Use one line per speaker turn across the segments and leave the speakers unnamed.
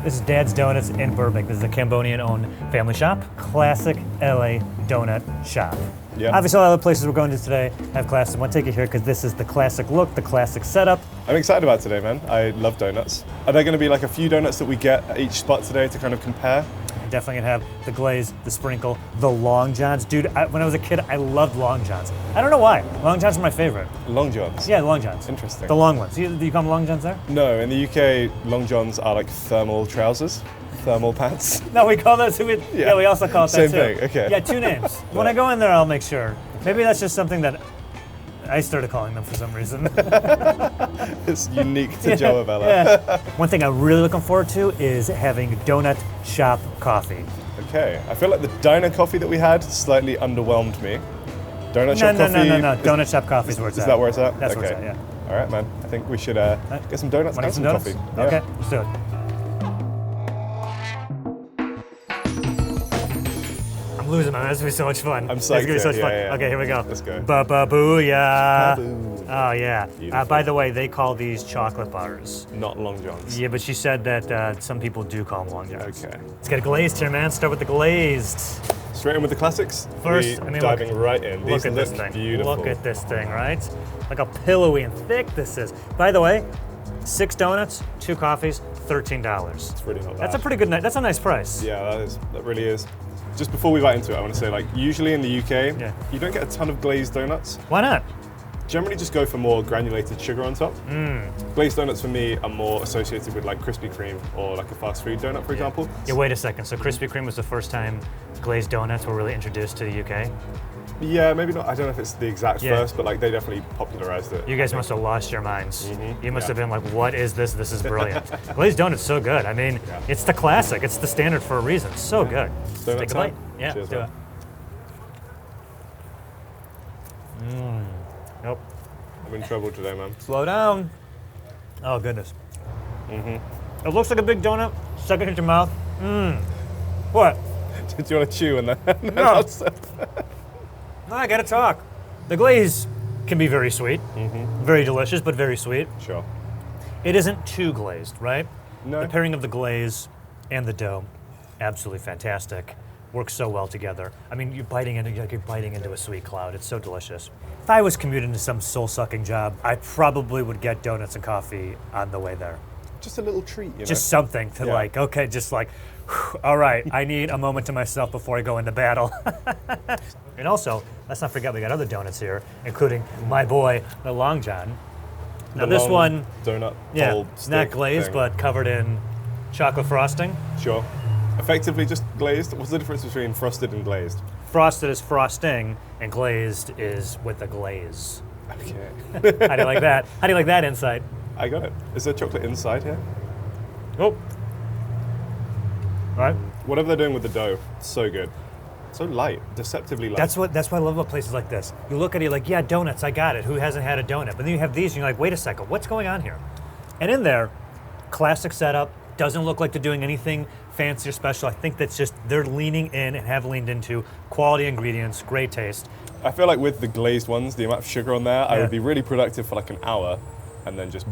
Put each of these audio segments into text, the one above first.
This is Dad's Donuts in Burbank. This is a Cambodian-owned family shop. Classic LA donut shop.
Yeah.
Obviously, all the other places we're going to today have classic. I want to take you here because this is the classic look, the classic setup.
I'm excited about today, man. I love donuts. Are there going to be like a few donuts that we get at each spot today to kind of compare?
Definitely gonna have the glaze, the sprinkle, the Long Johns. Dude, when I was a kid, I loved Long Johns. I don't know why. Long Johns are my favorite.
Long Johns?
Yeah, Long Johns.
Interesting.
The long ones. Do you call them Long Johns there?
No, in the UK, Long Johns are like thermal trousers, thermal pants.
No, we call those, yeah, we also call it that
Same
too.
thing, okay.
Yeah, two names. When I go in there, I'll make sure. Maybe that's just something that I started calling them for some reason.
It's unique to Joe Avella.
Yeah. One thing I'm really looking forward to is having donut shop coffee.
Okay, I feel like the diner coffee that we had slightly underwhelmed me. Donut shop coffee?
No. Donut shop coffee is where it's at.
Is that where it's at?
That's
okay.
where it's at, yeah.
All right, man. I think we should get some donuts
Wanna
and
get some
some
donuts?
coffee.
Okay,
Yeah.
let's do it. I'm losing on this. It's going to be so much fun.
I'm
It's
psyched.
going to be so much fun.
Yeah.
Okay, here we go.
Let's go.
Ba-ba-booyah.
Ba-boo.
Oh, yeah.
Beautiful.
By the way, they call these chocolate bars.
Not Long Johns.
Yeah, but she said that some people do call them Long Johns.
Okay.
Let's get a glazed here, man. Start with the glazed.
Straight in with the classics.
First,
diving right in.
Look
These
at this
look
thing.
beautiful.
Look at this thing, right? Look how pillowy and thick this is. By the way, 6 donuts, 2 coffees, $13.
It's really not bad.
That's a pretty good night. That's a nice price.
Yeah, that really is. Just before we bite into it, I want to say, like, usually in the UK,
Yeah.
you don't get a ton of glazed donuts.
Why not?
Generally just go for more granulated sugar on top. Glazed donuts for me are more associated with like Krispy Kreme or like a fast food donut, for example.
Yeah, wait a second. So Krispy Kreme was the first time glazed donuts were really introduced to the UK?
Yeah, maybe not. I don't know if it's the exact
Yeah.
first, but like they definitely popularized it.
You guys must have lost your minds. You must have been like, what is this? This is brilliant. Glazed donut's so good. I mean, it's the classic. It's the standard for a reason. It's so good.
Donut
Take a
time?
bite. Yeah,
Cheers,
do
man.
it. Nope.
I'm in trouble today, man.
Slow down. Oh, goodness. It looks like a big donut. Second hit your mouth. What?
Do you want to chew and then?
No. No, I gotta talk. The glaze can be very sweet, very delicious, but very sweet.
Sure.
It isn't too glazed, right?
No.
The pairing of the glaze and the dough, absolutely fantastic. Works so well together. I mean, you're biting into a sweet cloud. It's so delicious. If I was commuting to some soul-sucking job, I probably would get donuts and coffee on the way there.
Just a little treat, you know?
Just something to like, okay, just like, whew, all right, I need a moment to myself before I go into battle. And also, let's not forget we got other donuts here, including my boy, the Long John. Now
The
this
long
one,
donut
yeah,
bowl
it's not
stick
glazed,
thing.
but covered in chocolate frosting.
Sure. Effectively just glazed. What's the difference between frosted and glazed?
Frosted is frosting, and glazed is with the glaze.
Okay.
How do you like that? How do you like that insight?
I got it. Is there chocolate inside here?
Oh. All right.
Whatever they're doing with the dough, so good. So light, deceptively light.
That's what I love about places like this. You look at it, you're like, yeah, donuts, I got it. Who hasn't had a donut? But then you have these, and you're like, wait a second, what's going on here? And in there, classic setup, doesn't look like they're doing anything fancy or special. I think that's just they're leaning in and have leaned into quality ingredients, great taste.
I feel like with the glazed ones, the amount of sugar on there, I would be really productive for like an hour and then just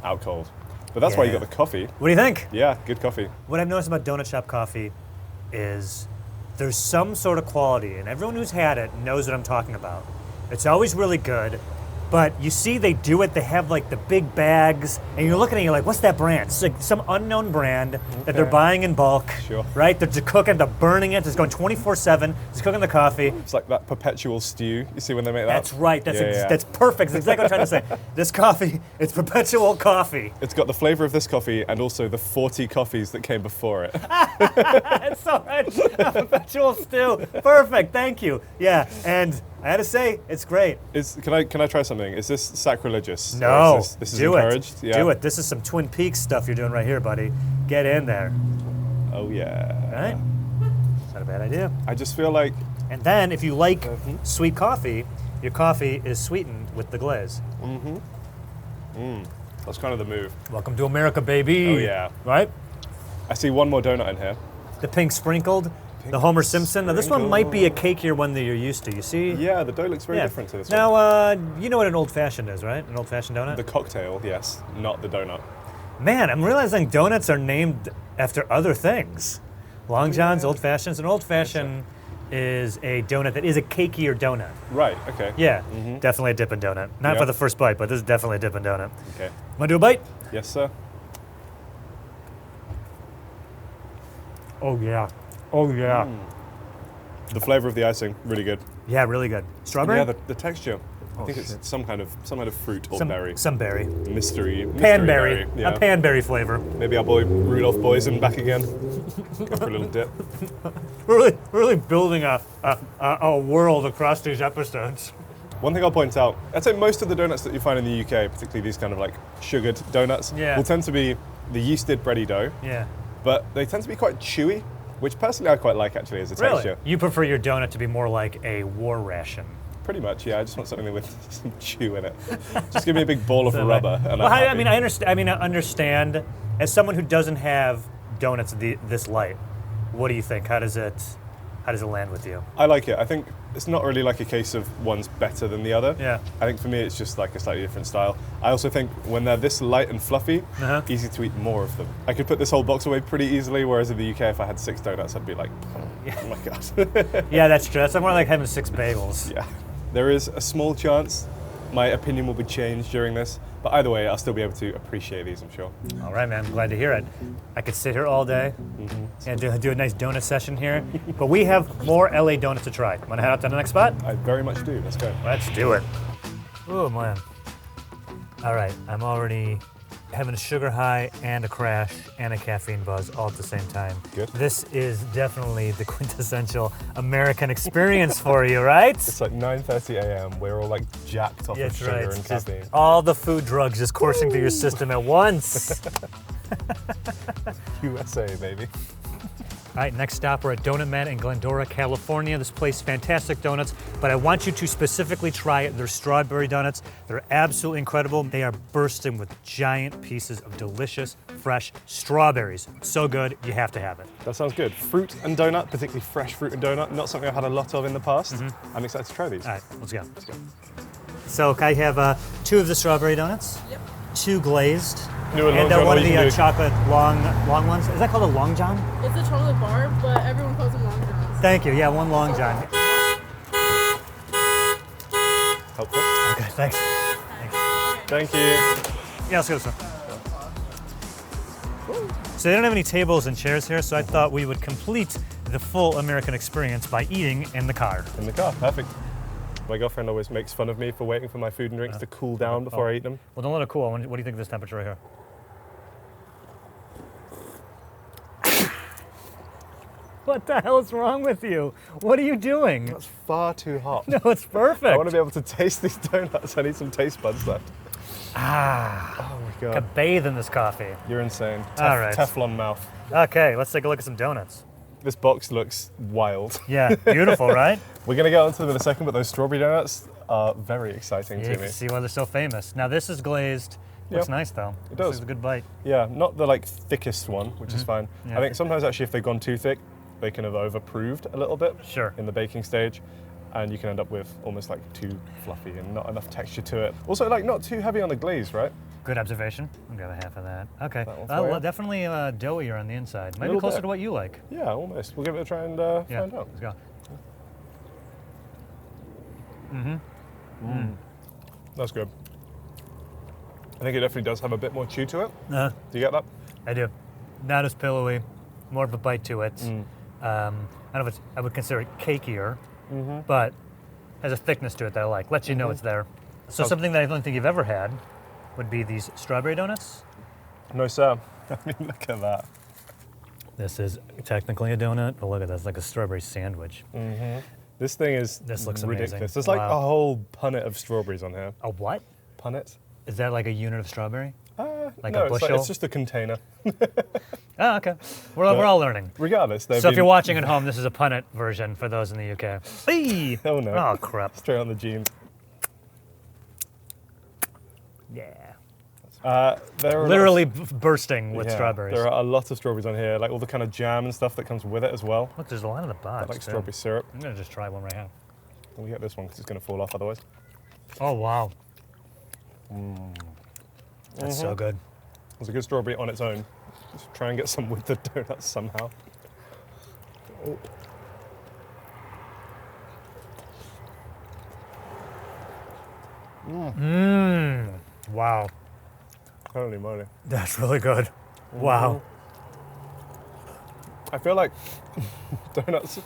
out cold. But that's why you got the coffee.
What do you think?
Yeah, good coffee.
What I've noticed about donut shop coffee is there's some sort of quality, and everyone who's had it knows what I'm talking about. It's always really good, but you see they do it, they have like the big bags, and you're looking at it, you're like, what's that brand? It's like some unknown brand that they're buying in bulk, right? They're just cooking, they're burning it, it's going 24/7, just cooking the coffee.
It's like that perpetual stew, you see when they make that?
That's right, that's perfect, that's exactly what I'm trying to say. This coffee, it's perpetual coffee.
It's got the flavor of this coffee and also the 40 coffees that came before it.
It's so rich, a perpetual stew, perfect, thank you. Yeah, and I had to say, it's great.
Can I try something? Is this sacrilegious?
No,
this is
do
encouraged?
it. Do it. This is some Twin Peaks stuff you're doing right here, buddy. Get in there.
Oh yeah.
Right? It's not a bad idea.
I just feel like...
And then, if you like sweet coffee, your coffee is sweetened with the glaze.
That's kind of the move.
Welcome to America, baby.
Oh yeah.
Right?
I see one more donut in here.
The pink sprinkled. The Homer Simpson. Now this one might be a cakier one that you're used to. You see?
Yeah, the dough looks very different to this one.
Now, you know what an old fashioned is, right? An old fashioned donut?
The cocktail, yes, not the donut.
Man, I'm realizing donuts are named after other things. Long Johns, Old Fashions. An Old Fashioned is a donut that is a cakier donut.
Right, okay.
Yeah, definitely a Dippin' Donut. Not for the first bite, but this is definitely a Dippin' Donut.
Okay.
Want to do a bite?
Yes, sir.
Oh, yeah. Oh, yeah.
The flavor of the icing, really good.
Yeah, really good. Strawberry?
Yeah, the texture. I think it's some kind of fruit or berry.
Some berry.
Mystery
Panberry.
berry. Yeah.
A panberry flavor.
Maybe our boy Rudolph Boysen back again. Go for a little dip.
We're really building a world across these episodes.
One thing I'll point out, I'd say most of the donuts that you find in the UK, particularly these kind of like sugared donuts, will tend to be the yeasted bready dough.
Yeah.
But they tend to be quite chewy, which personally I quite like actually as a texture.
You prefer your donut to be more like a war ration.
Pretty much, yeah. I just want something with some chew in it. Just give me a big ball of rubber, and
well,
I'm happy.
I understand. As someone who doesn't have donuts this light, what do you think? How does it land with you?
I like it. I think it's not really like a case of one's better than the other.
Yeah.
I think for me it's just like a slightly different style. I also think when they're this light and fluffy, easy to eat more of them. I could put this whole box away pretty easily, whereas in the UK if I had 6 donuts I'd be like, oh my god.
Yeah, that's true. That's more like having 6 bagels.
Yeah. There is a small chance my opinion will be changed during this, but either way I'll still be able to appreciate these, I'm sure.
All right, man. I'm glad to hear it. I could sit here all day and do a nice donut session here, but we have more LA donuts to try. Want to head out to the next spot?
I very much do. Let's go.
Let's do it. Oh, man. All right, I'm already having a sugar high and a crash and a caffeine buzz all at the same time.
Good.
This is definitely the quintessential American experience for you, right?
It's like 9:30 a.m. We're all like jacked off of
That's
sugar
right.
and
It's just
caffeine.
all the food drugs just coursing through your system at once.
USA, baby.
All right, next stop, we're at Donut Man in Glendora, California. This place, fantastic donuts, but I want you to specifically try their strawberry donuts. They're absolutely incredible. They are bursting with giant pieces of delicious, fresh strawberries. So good, you have to have it.
That sounds good. Fruit and donut, particularly fresh fruit and donut, not something I've had a lot of in the past. I'm excited to try these.
All right, let's go. So I have 2 of the strawberry donuts, 2 glazed,
New and
and
long john,
one
all
of
you
the
can do.
chocolate long ones. Is that called a long john?
It's a chocolate bar, but everyone calls them long johns.
Thank you. Yeah, 1 long john.
Helpful.
Okay, thanks.
Thank you.
Yeah, let's go this one. So they don't have any tables and chairs here, so I thought we would complete the full American experience by eating in the car.
In the car, perfect. My girlfriend always makes fun of me for waiting for my food and drinks to cool down before I eat them.
Well, don't let it cool. What do you think of this temperature right here? What the hell is wrong with you? What are you doing?
That's far too hot.
No, it's perfect.
I want to be able to taste these donuts. I need some taste buds left.
Ah,
Oh my
I
god.
could bathe in this coffee.
You're insane.
All right.
Teflon mouth.
Okay, let's take a look at some donuts.
This box looks wild.
Yeah, beautiful, right?
We're going to get onto them in a second, but those strawberry donuts are very exciting
You
to
can
me.
see why they're so famous. Now this is glazed. Looks
Yep.
nice though.
It does.
It's a good bite.
Yeah, not the like thickest one, which is fine.
Yeah.
I think sometimes actually if they've gone too thick, they can have over-proofed a little bit
Sure.
in the baking stage, and you can end up with almost like too fluffy and not enough texture to it. Also, like not too heavy on the glaze, right?
Good observation. I'll grab a half of that. Okay.
That one for you.
Definitely doughier on the inside. Maybe
Little
closer
bit.
to what you like.
Yeah, almost. We'll give it a try and
Yeah.
find out.
Let's go.
That's good. I think it definitely does have a bit more chew to it.
Uh,
Do you get that?
I do. Not as pillowy. More of a bite to it. I don't know if I would consider it cakier, but has a thickness to it that I like. Lets you know it's there. So something that I don't think you've ever had would be these strawberry donuts.
No, sir. I mean, look at that.
This is technically a donut, but look at that. It's like a strawberry sandwich.
This thing is
This looks
ridiculous.
amazing.
There's like
Wow.
a whole punnet of strawberries on here.
A what?
Punnet?
Is that like a unit of strawberry? Like
no,
a bushel?
it's just a container.
Oh, okay. We're all learning.
Regardless, they've
So if
been
you're watching at home, this is a punnet version for those in the UK. Eee!
Oh no.
Oh, crap.
straight on the jeans.
Yeah.
There are
Literally bursting with strawberries.
There are a lot of strawberries on here, like all the kind of jam and stuff that comes with it as well.
Look, there's a lot in the box.
Like
too.
strawberry syrup.
I'm gonna just try one right now.
We'll get this one because it's going to fall off otherwise.
Oh wow. That's so good.
It's a good strawberry on its own. Just try and get some with the donuts somehow. Oh.
Wow.
Holy moly.
That's really good. Wow.
I feel like donuts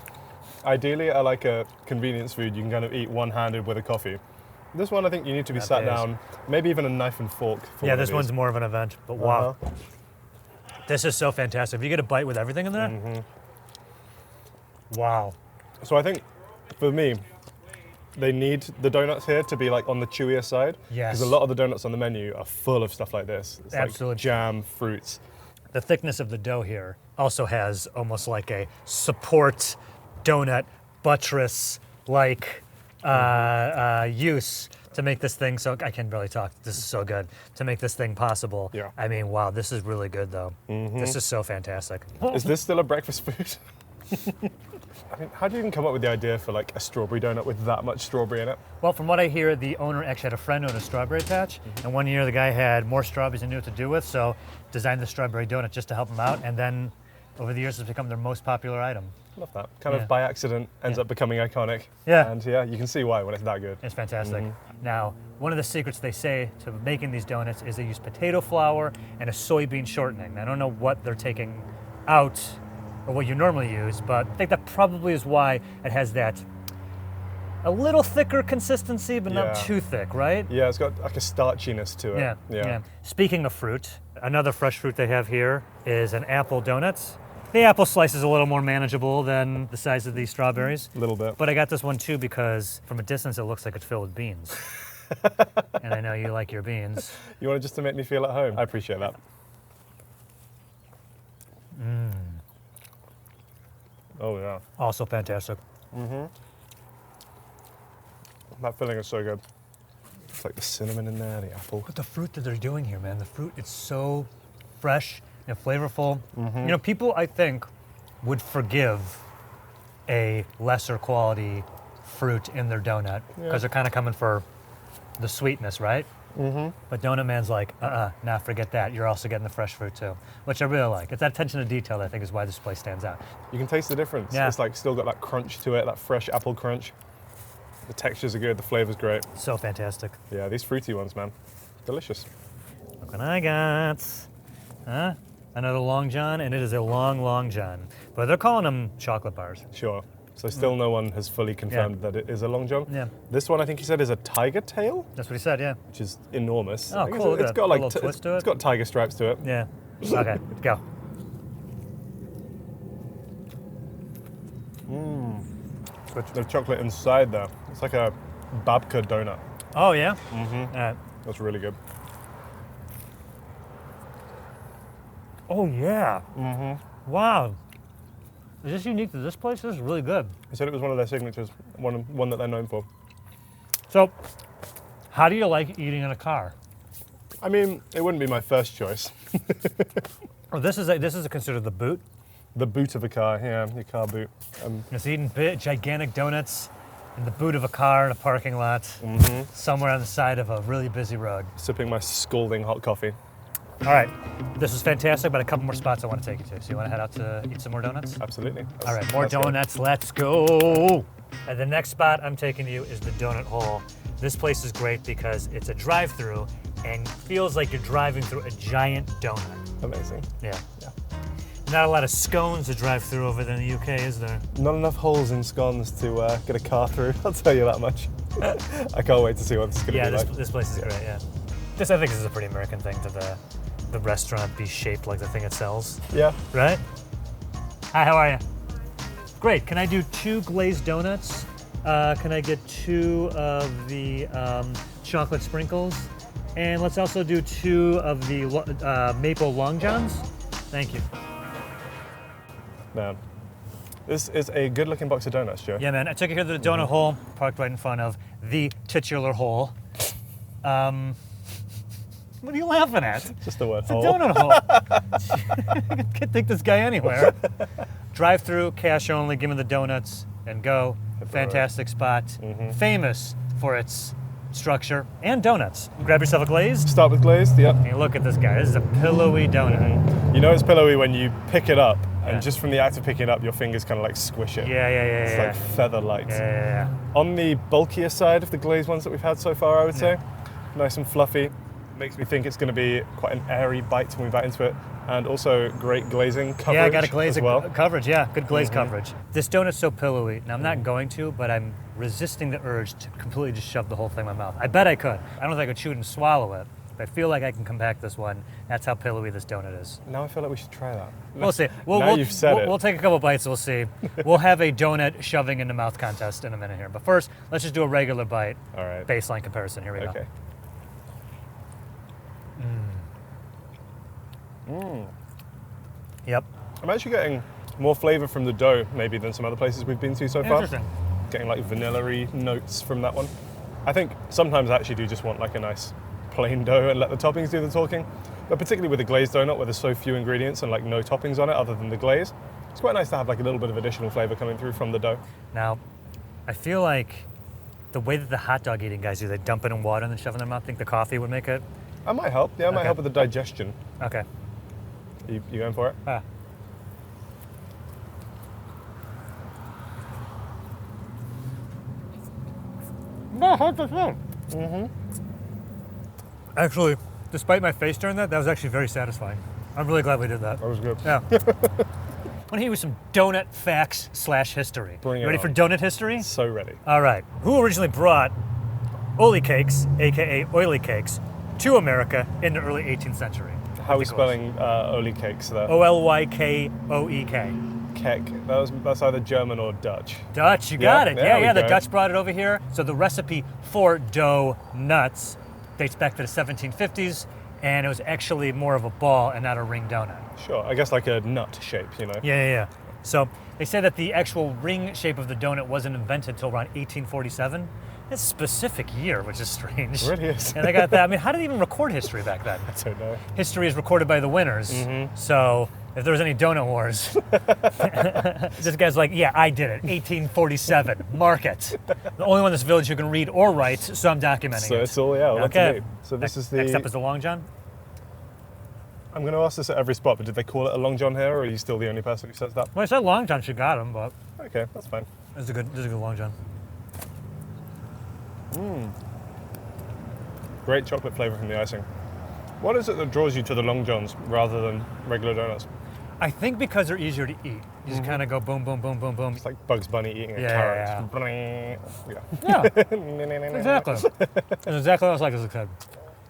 ideally are like a convenience food you can kind of eat one-handed with a coffee. This one I think you need to be sat down, maybe even a knife and fork. For
Yeah,
one of
this
these.
one's more of an event, but wow. This is so fantastic. If you get a bite with everything in there, wow.
So I think for me, they need the donuts here to be like on the chewier side.
Yes.
Because a lot of the donuts on the menu are full of stuff like this. It's
Absolutely.
like jam, fruits.
The thickness of the dough here also has almost like a support donut buttress like use to make this thing so I can barely talk. This is so good to make this thing possible.
Yeah.
I mean, wow, this is really good though. This is so fantastic.
Is this still a breakfast food? I mean, how do you even come up with the idea for like a strawberry donut with that much strawberry in it?
Well, from what I hear, the owner actually had a friend who owned a strawberry patch, and one year the guy had more strawberries than he knew what to do with, so designed the strawberry donut just to help him out, and then over the years it's become their most popular item.
Love that. Kind of by accident ends up becoming iconic.
Yeah.
And yeah, you can see why when it's that good.
It's fantastic. Now, one of the secrets they say to making these donuts is they use potato flour and a soybean shortening. I don't know what they're taking out or what you normally use, but I think that probably is why it has that a little thicker consistency, but not
Yeah.
too thick, right?
Yeah, it's got like a starchiness to it.
Yeah. Speaking of fruit, another fresh fruit they have here is an apple donut. The apple slice is a little more manageable than the size of these strawberries.
A little bit.
But I got this one too because from a distance it looks like it's filled with beans. And I know you like your beans.
You want it just to make me feel at home? I appreciate that. Oh yeah.
Also fantastic.
That filling is so good. It's like the cinnamon in there, the apple.
But the fruit that they're doing here, man, the fruit, it's so fresh and flavorful. You know, people, I think, would forgive a lesser quality fruit in their donut because they're kind of coming for the sweetness, right? But Donut Man's like, nah, forget that. You're also getting the fresh fruit too, which I really like. It's that attention to detail that I think is why this place stands out.
You can taste the difference.
Yeah.
It's like still got that crunch to it, that fresh apple crunch. The textures are good, the flavor's great.
So fantastic.
Yeah, these fruity ones, man. Delicious.
Look what I got. Huh? Another Long John, and it is a long, long John. But they're calling them chocolate bars.
Sure. So still no one has fully confirmed that it is a long john.
Yeah.
This one I think he said is a tiger tail,
That's what he said, yeah.
which is enormous.
Oh,
I guess
cool, look at
It's
that.
got
A
like
little twist to it.
It's got tiger stripes to it.
Yeah. Okay, go.
The chocolate inside there. It's like a babka donut.
Oh, yeah?
That's really good.
Oh, yeah. Wow. Is this unique to this place? This is really good.
He said it was one of their signatures, one that they're known for.
So, how do you like eating in a car?
I mean, it wouldn't be my first choice.
Oh, this is considered the boot.
The boot of a car, yeah, your car boot.
It's eating gigantic donuts in the boot of a car in a parking lot somewhere on the side of a really busy road.
Sipping my scalding hot coffee.
All right, this is fantastic, but a couple more spots I want to take you to. So you want to head out to eat some more donuts?
Absolutely.
All right, more donuts, let's go. And the next spot I'm taking you is the Donut Hole. This place is great because it's a drive-through and feels like you're driving through a giant donut.
Amazing.
Yeah. Not a lot of scones to drive through over there in the UK, is there?
Not enough holes in scones to get a car through, I'll tell you that much. I can't wait to see what this is going to be like.
This place is great, yeah. This, I think, is a pretty American thing to the restaurant be shaped like the thing it sells,
Yeah.
right? Hi, how are you? Great, can I do 2 glazed donuts? Can I get 2 of the chocolate sprinkles? And let's also do 2 of the maple long johns. Thank you.
Man. This is a good looking box of donuts, Joe.
Yeah, man, I took you here to the Donut Hole, parked right in front of the titular hole. What are you laughing at?
Just the word
It's a
hole.
donut hole. Can't take this guy anywhere. Drive through, cash only, give me the donuts, and go. Fantastic spot. Famous for its structure, and donuts. Grab yourself a glazed.
Start with glazed, yep.
And look at this guy. This is a pillowy donut.
You know it's pillowy when you pick it up, and
Yeah.
just from the act of picking it up, your fingers kind of like squish it.
Yeah.
It's like feather light.
Yeah.
On the bulkier side of the glazed ones that we've had so far, I would say. Nice and fluffy. Makes me think it's going to be quite an airy bite when we bite into it. And also great glazing coverage
Yeah, I got a glaze
as well.
coverage. Yeah, good glaze coverage. This donut's so pillowy. Now I'm not going to, but I'm resisting the urge to completely just shove the whole thing in my mouth. I bet I could. I don't know if I could chew it and swallow it, but I feel like I can compact this one. That's how pillowy this donut is.
Now I feel like we should try that.
We'll see.
You've said it.
We'll take a couple bites. We'll see. We'll have a donut shoving in the mouth contest in a minute here. But first, let's just do a regular bite.
All right.
Baseline comparison. Here we go.
Okay.
Yep.
I'm actually getting more flavor from the dough maybe than some other places we've been to so far.
Interesting.
Getting like vanilla-y notes from that one. I think sometimes I actually do just want like a nice plain dough and let the toppings do the talking. But particularly with a glazed donut where there's so few ingredients and like no toppings on it other than the glaze, it's quite nice to have like a little bit of additional flavor coming through from the dough.
Now, I feel like the way that the hot dog eating guys do, they dump it in water and then shove it in their mouth. Think the coffee would make it?
That might help. Yeah, it might
Okay.
help with the digestion.
Okay.
You going for it?
Ah. No, hot as well. Actually, despite my face during that was actually very satisfying. I'm really glad we did that.
That was good.
Yeah. I want to hit you with some donut facts / history.
Bring it
Ready
on.
for donut history?
So ready.
All right. Who originally brought oily cakes, aka oily cakes, to America in the early 18th century?
How are we spelling Oli cakes there?
Olykkoek.
Kek. That's either German or Dutch.
Dutch, you got
Yeah,
it.
there we
Yeah, the
go.
Dutch brought it over here. So the recipe for Doughnuts dates back to the 1750s, and it was actually more of a ball and not a ring donut.
Sure. I guess like a nut shape, you know.
Yeah. So they say that the actual ring shape of the donut wasn't invented until around 1847. It's a specific year, which is strange.
It really is.
And I got that. I mean, how did they even record history back then?
I don't know.
History is recorded by the winners. So if there was any donut wars, this guy's like, yeah, I did it. 1847. Mark it. The only one in this village who can read or write, so I'm documenting
So
it.
it's all, yeah, all up to
Okay.
date. So this is the...
Next up is the Long John.
I'm going to ask this at every spot, but did they call it a Long John here, or are you still the only person who says that?
Well, I said Long John, she got him, but
Okay, that's fine.
this is a good Long John.
Great chocolate flavor from the icing. What is it that draws you to the Long Johns rather than regular donuts?
I think because they're easier to eat. You just kind of go boom, boom, boom, boom, boom.
It's like Bugs Bunny eating a
Yeah,
carrot.
Yeah, exactly. That's exactly what I was like as a kid.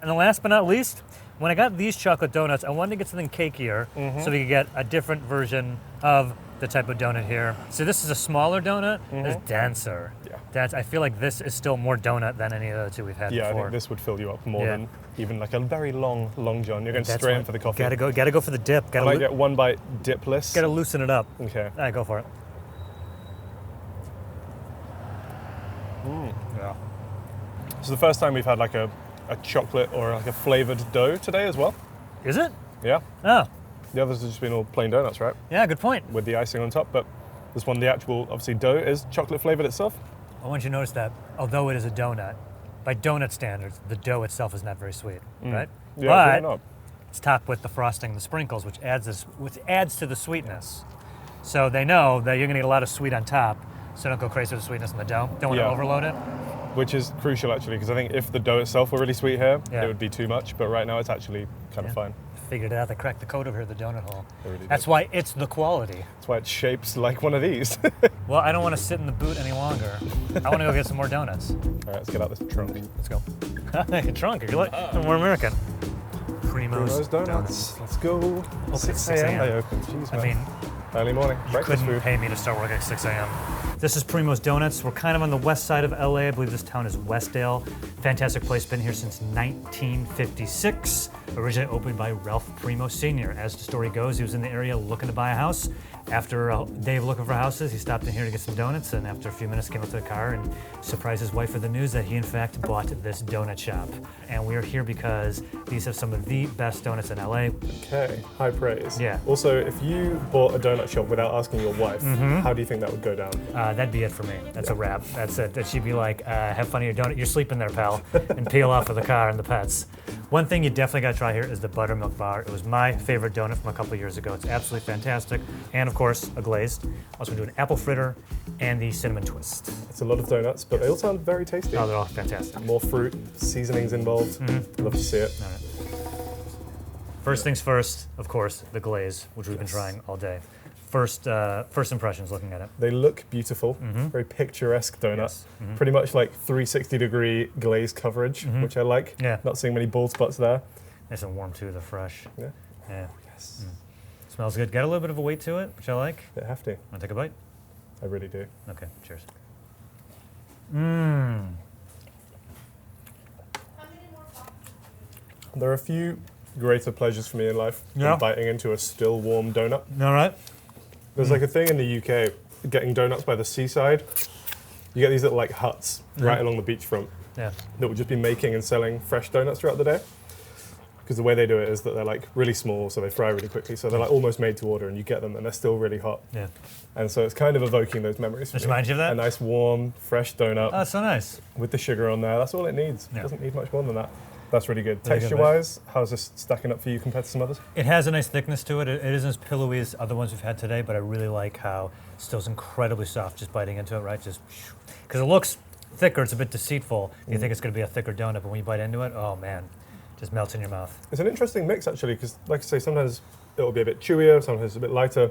And then last but not least, when I got these chocolate donuts, I wanted to get something cakier so we could get a different version of the type of donut here. So this is a smaller donut. It's denser.
Yeah.
I feel like this is still more donut than any of the other two we've had
Yeah, I
before.
think this would fill you up more
Yeah.
than even like a very long Long John. You're going
That's
straight
why-
in for the coffee.
Gotta go for the dip.
I might get one bite dipless.
Gotta loosen it up.
Okay.
All right, go for it. Yeah.
So the first time we've had like a chocolate or like a flavored dough today as well.
Is it?
Yeah.
Oh,
The others have just been all plain donuts, right?
yeah, good point.
With the icing on top, but this one, the actual, obviously, dough is chocolate flavored itself.
I want you to notice that although it is a donut, by donut standards, the dough itself is not very sweet, right?
Yeah,
but
really not.
it's topped with the frosting, the sprinkles, which adds to the sweetness. So they know that you're gonna get a lot of sweet on top, so don't go crazy with the sweetness in the dough. Don't want to
Yeah.
overload it.
Which is crucial, actually, because I think if the dough itself were really sweet here,
Yeah.
it would be too much. But right now, it's actually kind of fine.
Figured it out. They cracked the code over here, the donut hole.
They really
That's
did.
why it's the quality.
That's why it's shaped like one of these.
Well, I don't want to sit in the boot any longer. I want to go get some more donuts.
All right, let's get out this trunk.
Let's go. Trunk. You're like more American.
Primo's Donuts. Let's go. 6
6
a.m.
a.m.
they open. Jeez,
I
man.
mean,
Early morning. Breakfast
couldn't
food.
pay me to start work at 6 a.m. This is Primo's Donuts. We're kind of on the west side of LA. I believe this town is Westdale. Fantastic place, been here since 1956. Originally opened by Ralph Primo Sr. As the story goes, he was in the area looking to buy a house. After a day of looking for houses, he stopped in here to get some donuts, and after a few minutes came up to the car and surprised his wife with the news that he in fact bought this donut shop. And we are here because these have some of the best donuts in LA.
Okay, high praise.
Yeah.
Also, if you bought a donut donut shop without asking your wife, how do you think that would go down?
That'd be it for me. That's a wrap. That's it. That she'd be like, have fun at your donut. You're sleeping there, pal. And peel off for the car and the pets. One thing you definitely got to try here is the buttermilk bar. It was my favorite donut from a couple of years ago. It's absolutely fantastic. And of course, a glazed. Also do an apple fritter and the cinnamon twist.
It's a lot of donuts, but they all sound very tasty.
Oh, they're all fantastic.
More fruit, seasonings involved. Love to see it.
All right. First things first, of course, the glaze, which we've been trying all day. First impressions looking at it.
They look beautiful, very picturesque donut.
Yes.
Pretty much like 360-degree glaze coverage, which I like.
Yeah.
Not seeing many bald spots there.
Nice and warm too, they're fresh.
Yeah.
Yeah.
Yes.
Smells good. Got a little bit of a weight to it, which I like.
Bit hefty.
Want to take a bite?
I really do.
Okay, cheers. Mmm.
There are a few greater pleasures for me in life
Yeah.
than biting into a still warm donut.
All right.
There's like a thing in the UK, getting donuts by the seaside. You get these little like huts right along the beachfront
Yeah.
that will just be making and selling fresh donuts throughout the day. Because the way they do it is that they're like really small, so they fry really quickly. So they're like almost made to order, and you get them, and they're still really hot.
Yeah.
And so it's kind of evoking those memories. For
Just
me.
reminds you of that?
A nice warm, fresh donut
Oh, that's so nice.
with the sugar on there. That's all it needs.
Yeah.
It doesn't need much more than that. That's really good.
Really good,
Texture-wise, how's this stacking up for you compared to some others?
It has a nice thickness to it. It isn't as pillowy as other ones we've had today, but I really like how it still is incredibly soft just biting into it, right? Just because it looks thicker, it's a bit deceitful. You think it's going to be a thicker donut, but when you bite into it, oh man, just melts in your mouth.
It's an interesting mix actually, because like I say, sometimes it'll be a bit chewier, sometimes a bit lighter.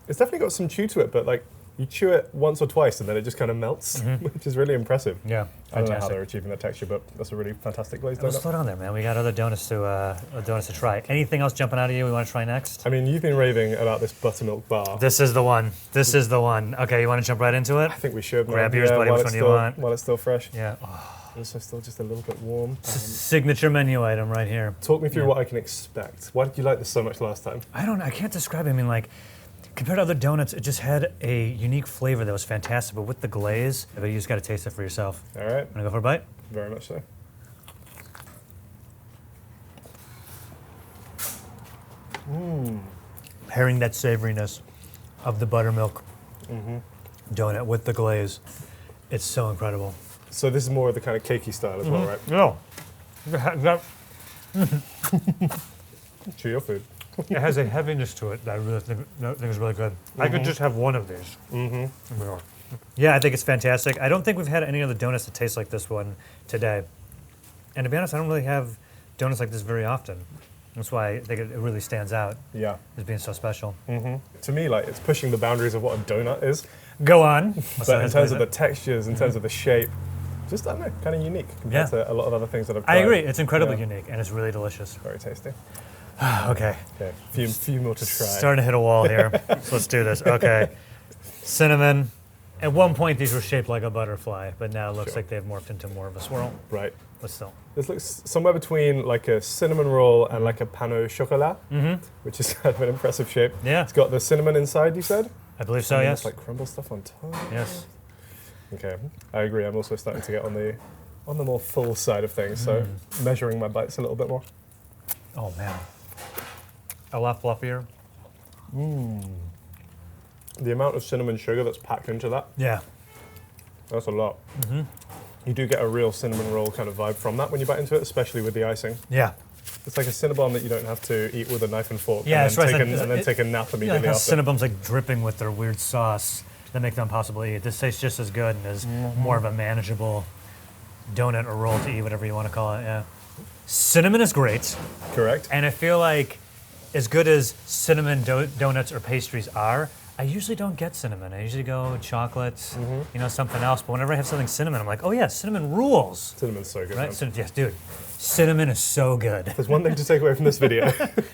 It's definitely got some chew to it, but like you chew it once or twice and then it just kind of melts, which is really impressive.
Yeah,
I don't know how
fantastic.
they're achieving that texture, but that's a really fantastic glazed
Well,
donut.
slow down there, man. We got other donuts to try. Anything else jumping out of you we want to try next?
I mean, you've been raving about this buttermilk bar.
This is the one. This is the one. Okay, you want to jump right into it?
I think we should.
Grab
man.
yours, buddy.
while
Which
it's
one do you
still-
want?
While it's still fresh.
Yeah. Oh,
Also still just a little bit warm.
signature menu item right here.
Talk me through what I can expect. Why did you like this so much last time?
I can't describe it. I mean, like, compared to other donuts, it just had a unique flavor that was fantastic. But with the glaze, you just got to taste it for yourself.
All right,
Want to go for a bite?
very much so.
Pairing that savoriness of the buttermilk donut with the glaze, it's so incredible.
So this is more of the kind of cakey style as well, right?
No.
Chew your food.
It has a heaviness to it that I really think is really good. I could just have one of these. Yeah, I think it's fantastic. I don't think we've had any other donuts that taste like this one today. And to be honest, I don't really have donuts like this very often. That's why I think it really stands out
Yeah.
as being so special.
To me, like it's pushing the boundaries of what a donut is,
Go on.
but in terms of the textures, in terms of the shape, just I don't know, kind of unique compared to a lot of other things that I've tried.
I agree. It's incredibly
Yeah.
unique and it's really delicious.
Very tasty.
Okay.
Okay, few more to try.
Starting to hit a wall here. So let's do this. Okay. Cinnamon. At one point, these were shaped like a butterfly, but now it looks
Sure.
like they've morphed into more of a swirl.
Right.
But still.
This looks somewhere between like a cinnamon roll and like a pain au chocolat, which is kind of an impressive shape.
Yeah.
It's got the cinnamon inside, you said?
I believe so,
And then
yes.
it's like crumble stuff on top.
Yes.
Okay, I agree. I'm also starting to get on the more full side of things, so measuring my bites a little bit more.
Oh, man. A lot fluffier.
The amount of cinnamon sugar that's packed into that,
Yeah.
that's a lot. You do get a real cinnamon roll kind of vibe from that when you bite into it, especially with the icing.
Yeah.
It's like a Cinnabon that you don't have to eat with a knife and fork
Yeah,
and,
that's
then
right.
take, and then take a nap
Yeah,
immediately
like how
after.
Cinnabons like dripping with their weird sauce that make them impossible to eat. This tastes just as good and is more of a manageable donut or roll to eat, whatever you want to call it. Yeah. Cinnamon is great,
Correct?
and I feel like as good as cinnamon donuts or pastries are, I usually don't get cinnamon. I usually go chocolate, something else. But whenever I have something cinnamon, I'm like, oh yeah, cinnamon rules.
Cinnamon's so good.
Right?
Man.
Yes, dude. Cinnamon is so good.
There's one thing to take away from this video.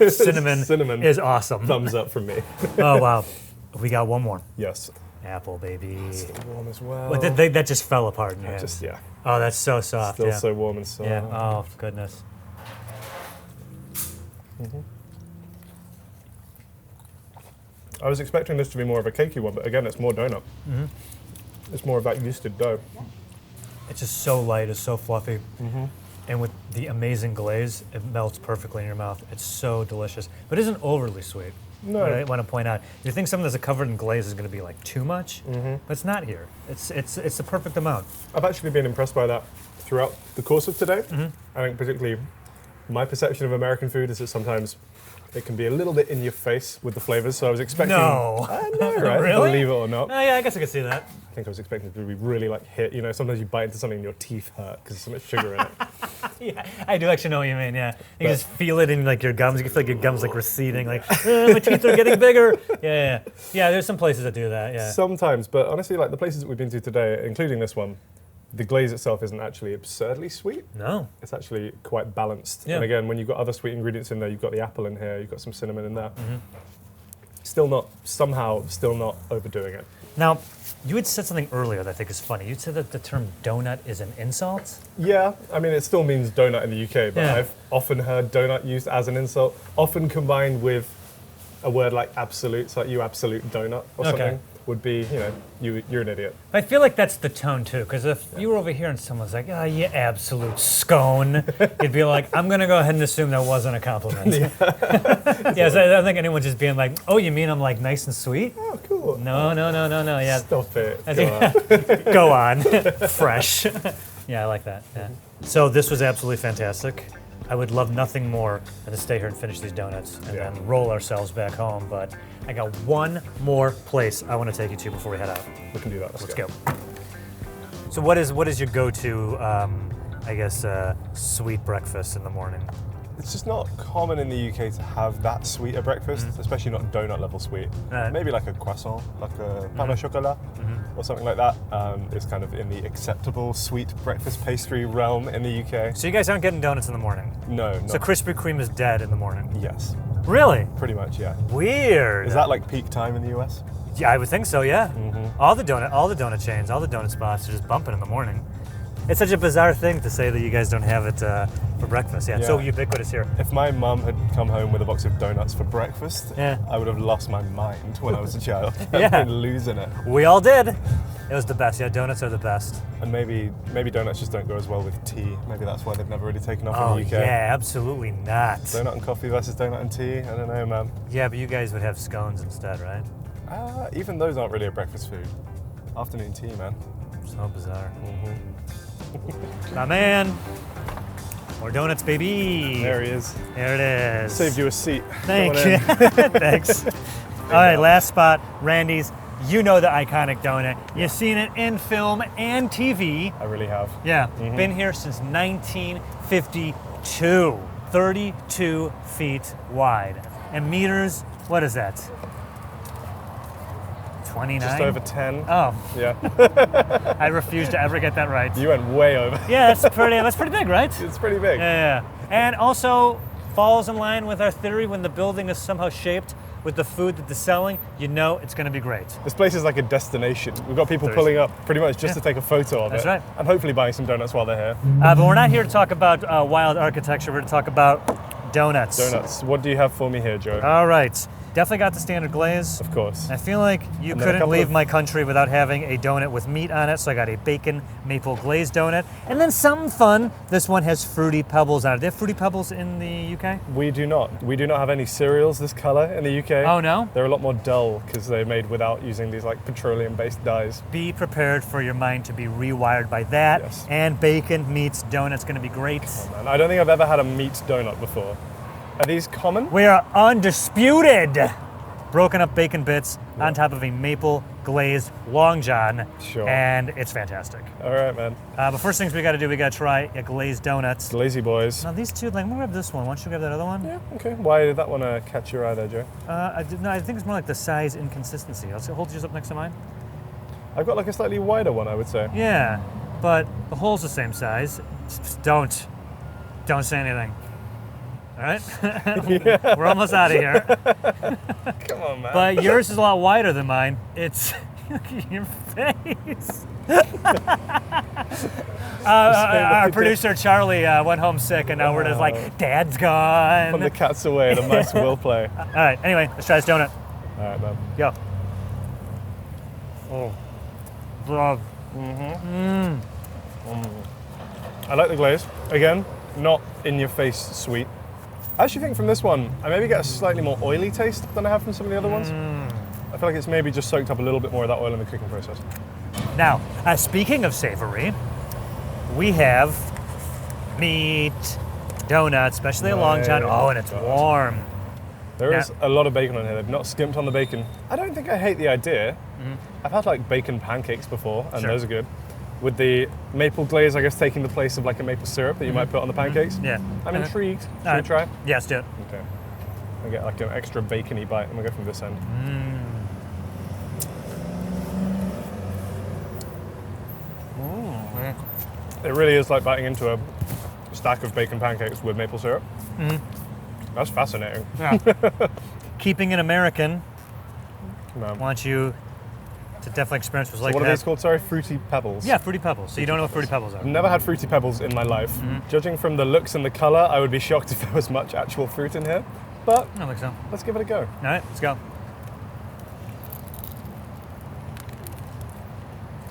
Cinnamon is awesome.
Thumbs up from me.
Oh, wow. We got one more.
Yes.
Apple, baby.
Still warm as well.
Well, that just fell apart in your hands.
Just, yeah.
Oh, that's so soft.
Still
yeah.
so warm and soft.
Yeah. Oh, goodness.
I was expecting this to be more of a cakey one, but again, it's more donut. It's more of that yeasted dough.
It's just so light. It's so fluffy. And with the amazing glaze, it melts perfectly in your mouth. It's so delicious. But it isn't overly sweet.
No.
I want to point out. You think something that's covered in glaze is going to be like too much, but it's not here. It's the perfect amount.
I've actually been impressed by that throughout the course of today. I think particularly my perception of American food is that sometimes it can be a little bit in your face with the flavors. So I was expecting.
No.
No, right?
Really?
Believe it or not.
Oh yeah, I guess I could see that.
I think I was expecting it to be really like hit. You know, sometimes you bite into something and your teeth hurt because there's so much sugar in it.
Yeah, I do actually know what you mean. Yeah, you
But-
just feel it in like your gums. You can feel like your gums like receding. Like my teeth are getting bigger. Yeah. There's some places that do that. Yeah.
Sometimes, but honestly, like the places that we've been to today, including this one, the glaze itself isn't actually absurdly sweet.
No.
It's actually quite balanced.
Yeah.
And again, when you've got other sweet ingredients in there, you've got the apple in here, you've got some cinnamon in there. Still not overdoing it.
Now, you had said something earlier that I think is funny. You said that the term donut is an insult.
Yeah, I mean, it still means donut in the UK, but
Yeah.
I've often heard donut used as an insult, often combined with a word like absolute, so like you absolute donut or
Okay.
something, would be, you're an idiot.
I feel like that's the tone too, because if you were over here and someone's like, "Oh, you absolute scone," you'd be like, "I'm gonna go ahead and assume that wasn't a compliment." Yeah, so I don't think anyone's just being like, "Oh, you mean I'm like nice and sweet?"
Oh, cool.
No. Yeah,
Stop it.
I
Go on.
think- go on, fresh. Yeah, I like that. Yeah. So this was absolutely fantastic. I would love nothing more than to stay here and finish these donuts and
Yeah.
then roll ourselves back home. But I got one more place I want to take you to before we head out.
We can do that.
Let's go. So what is your go-to, sweet breakfast in the morning?
It's just not common in the UK to have that sweet a breakfast, especially not donut level sweet.
Right.
Maybe like a croissant, like a pain au chocolat, or something like that. Is kind of in the acceptable sweet breakfast pastry realm in the UK.
So you guys aren't getting donuts in the morning.
No,
So
not
Krispy Kreme is dead in the morning.
yes,
Really?
pretty much, yeah.
Weird.
Is that like peak time in the US?
Yeah, I would think so. Yeah. All the donut chains, all the donut spots are just bumping in the morning. It's such a bizarre thing to say that you guys don't have it for breakfast. Yeah, it's so
Yeah.
ubiquitous here.
If my mum had come home with a box of donuts for breakfast,
Yeah.
I would have lost my mind when I was a child.
Yeah.
I've been losing it.
We all did. It was the best. Yeah, donuts are the best.
And maybe donuts just don't go as well with tea. Maybe that's why they've never really taken off
Oh
in the UK.
yeah, absolutely not.
Donut and coffee versus donut and tea? I don't know, man.
Yeah, but you guys would have scones instead, right?
Even those aren't really a breakfast food. Afternoon tea, man.
So bizarre. My man. More donuts, baby.
There he is.
There it is.
Saved you a seat.
Thank
Come on
you.
in.
Thanks. All right, last spot, Randy's. You know the iconic donut. You've seen it in film and TV.
I really have.
Yeah, been here since 1952. 32 feet wide. And meters, what is that? 29?
Just over 10.
Oh,
Yeah.
I refuse to ever get that right.
You went way over.
Yeah, that's pretty big, right?
It's pretty big.
Yeah. And also falls in line with our theory when the building is somehow shaped with the food that they're selling, you know it's going to be great.
This place is like a destination. We've got people
There is.
pulling up pretty much just
Yeah.
to take a photo of
That's
it.
right.
And hopefully buying some donuts while they're here.
But we're not here to talk about wild architecture. We're to talk about donuts.
Donuts. What do you have for me here, Joe?
All right. Definitely got the standard glaze.
Of course.
I feel like you
And then a
couldn't
couple
leave
of-
my country without having a donut with meat on it, so I got a bacon maple glazed donut. And then something fun, this one has Fruity Pebbles on it. Do they have Fruity Pebbles in the UK?
We do not. We do not have any cereals this color in the UK.
Oh, no?
They're a lot more dull because they're made without using these like petroleum-based dyes.
Be prepared for your mind to be rewired by that.
Yes.
And bacon meets donut's gonna be great.
Man, I don't think I've ever had a meat donut before. Are these common?
We are undisputed. Broken up bacon bits on top of a maple glazed Long John.
Sure.
And it's fantastic.
All right, man.
But first things we gotta do, we gotta try a glazed donut.
Lazy boys.
Now these two, like, I'm gonna grab this one. Why don't you grab that other one?
Yeah, okay. Why did that one catch your eye there, Joe?
I think it's more like the size inconsistency. I'll hold yours up next to mine.
I've got like a slightly wider one, I would say.
Yeah, but the hole's the same size. Just don't say anything. All right? We're almost out of here.
Come on, man.
But yours is a lot wider than mine. It's look at your face. Our producer Charlie went home sick, and now we're just like, Dad's gone.
Put the cats away, the mice will play.
All right. Anyway, let's try this donut.
All right, man.
Go.
Oh.
Bro.
I like the glaze. Again, not in your face sweet. I actually think from this one, I maybe get a slightly more oily taste than I have from some of the other ones. I feel like it's maybe just soaked up a little bit more of that oil in the cooking process.
Now, speaking of savory, we have meat, donuts, especially a long john. Oh, and it's warm.
There is a lot of bacon on here. They've not skimped on the bacon. I don't think I hate the idea. I've had like bacon pancakes before, and those are good. With the maple glaze, I guess, taking the place of like a maple syrup that you might put on the pancakes.
Yeah.
I'm intrigued. Should we try?
Yeah, let's do it.
Okay. I get like an extra bacony bite. I'm gonna go from this end. It really is like biting into a stack of bacon pancakes with maple syrup. That's fascinating.
Yeah. Keeping it American,
No.
want you to definitely experience what's
So
like
what
to
are these
have-
called? Sorry, Fruity Pebbles.
Yeah, Fruity Pebbles. So you don't know what Fruity Pebbles are?
I've never had Fruity Pebbles in my life. Judging from the looks and the colour, I would be shocked if there was much actual fruit in here. But
I don't think so.
let's give it a go.
All right, let's go.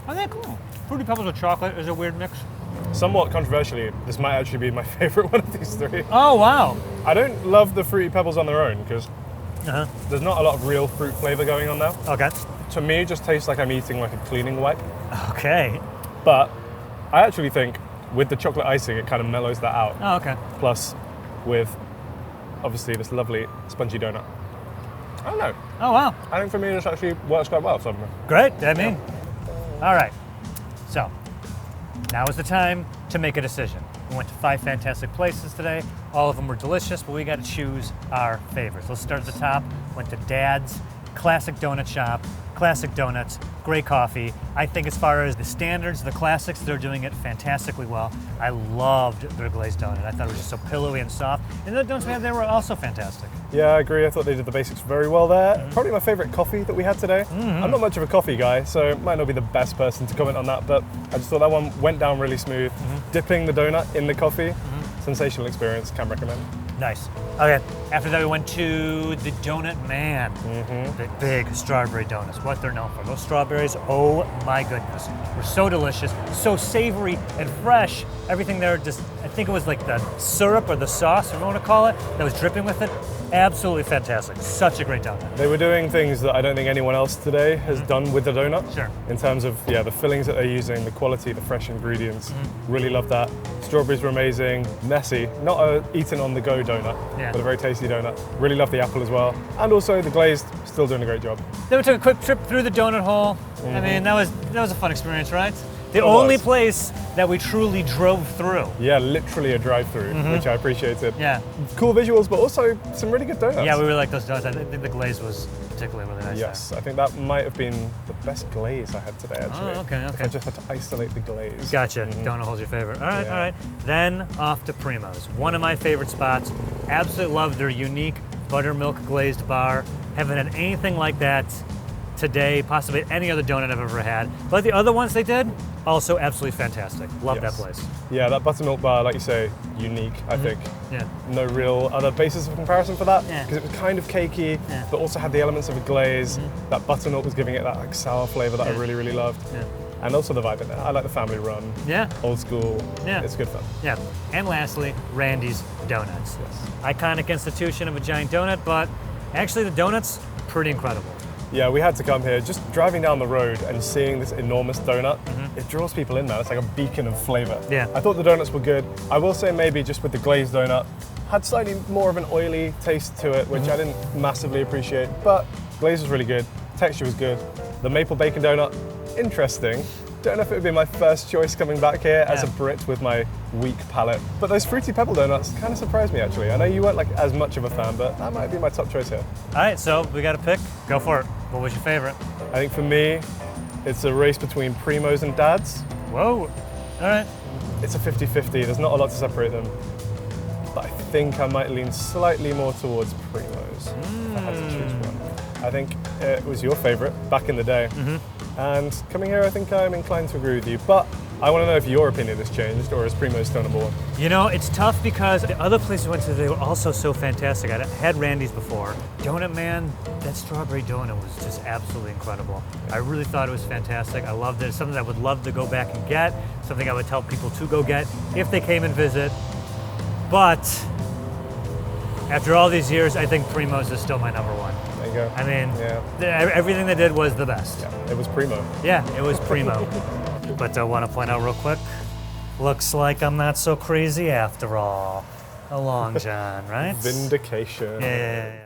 Oh, they're cool. Fruity Pebbles with chocolate is a weird mix.
Somewhat controversially, this might actually be my favourite one of these three.
Oh, wow.
I don't love the Fruity Pebbles on their own because
Uh-huh.
there's not a lot of real fruit flavour going on there.
Okay.
To me, it just tastes like I'm eating like a cleaning wipe.
Okay.
But I actually think with the chocolate icing, it kind of mellows that out.
Oh, okay.
Plus, with obviously this lovely spongy donut. I don't know.
Oh, wow.
I think for me, this actually works quite well. So
Great. I mean, all right. So now is the time to make a decision. We went to 5 fantastic places today. All of them were delicious, but we got to choose our favorites. Let's start at the top. Went to Dad's Classic Donut Shop. Classic donuts, great coffee. I think as far as the standards, the classics, they're doing it fantastically well. I loved their glazed donut. I thought it was just so pillowy and soft. And the donuts we had there were also fantastic.
yeah, I agree. I thought they did the basics very well there. Probably my favourite coffee that we had today. I'm not much of a coffee guy, so might not be the best person to comment on that, but I just thought that one went down really smooth. Dipping the donut in the coffee, sensational experience, can recommend.
Nice. Okay, after that we went to the Donut Man. The big strawberry donuts, what they're known for. Those strawberries, oh my goodness, were so delicious, so savory and fresh. Everything there just, I think it was like the syrup or the sauce, whatever you want to call it, that was dripping with it. Absolutely fantastic. Such a great donut.
They were doing things that I don't think anyone else today has done with the donut.
Sure.
In terms of, the fillings that they're using, the quality, the fresh ingredients. Really love that. Strawberries were amazing. Messy. Not a eaten on the go donut,
Yeah.
but a very tasty donut. Really love the apple as well. And also the glazed, still doing a great job.
Then we took a quick trip through the donut hole. I mean, that was a fun experience, right? The
It
only
was.
place that we truly drove through.
Yeah, literally a drive-through, which I appreciated.
Yeah.
Cool visuals, but also some really good donuts.
Yeah, we really like those donuts. I think the glaze was particularly really nice.
Yes, I think that might have been the best glaze I had today, actually.
Oh, okay,
If
okay.
I just had to isolate the glaze.
Gotcha. Donut hole's your favorite. All right,
Yeah.
all right. Then off to Primo's. One of my favorite spots. Absolutely love their unique buttermilk glazed bar. Haven't had anything like that today, possibly any other donut I've ever had. But the other ones they did, also absolutely fantastic. Love
Yes.
that place.
Yeah, that buttermilk bar, like you say, unique, I think.
Yeah.
No real other basis of comparison for that,
Yeah.
because it was kind of cakey,
Yeah.
but also had the elements of a glaze. That buttermilk was giving it that like sour flavor that I
Yeah.
really, really loved.
Yeah.
And also the vibe in there. I like the family run,
Yeah.
old school.
Yeah.
It's good fun.
Yeah. And lastly, Randy's Donuts.
Yes.
Iconic institution of a giant donut, but actually the donuts, pretty incredible.
Yeah, we had to come here. Just driving down the road and seeing this enormous donut, it draws people in, man. It's like a beacon of flavor.
Yeah.
I thought the donuts were good. I will say maybe just with the glazed donut, had slightly more of an oily taste to it, which I didn't massively appreciate, but glaze was really good. Texture was good. The maple bacon donut, interesting. Don't know if it would be my first choice coming back here as a
Yeah.
Brit with my weak palate. But those Fruity Pebble donuts kind of surprised me, actually. I know you weren't like as much of a fan, but that might be my top choice here.
All right, so we got to pick. Go for it. What was your favorite?
I think for me, it's a race between Primos and Dad's.
Whoa. All right.
It's a 50-50. There's not a lot to separate them. But I think I might lean slightly more towards Primos if I had to choose one. I think it was your favorite back in the day. And coming here, I think I'm inclined to agree with you. But I want to know if your opinion has changed or is Primo's still number one?
You know, it's tough because the other places we went to, they were also so fantastic. I had Randy's before. Donut Man, that strawberry donut was just absolutely incredible. I really thought it was fantastic. I loved it. It's something I would love to go back and get, something I would tell people to go get if they came and visit. But After all these years, I think Primo's is still my number one.
There you go.
I mean,
yeah.
everything they did was the best.
Yeah, it was Primo.
Yeah, it was Primo. But I want to point out real quick, looks like I'm not so crazy after all. A Long John, right?
Vindication.
Yeah.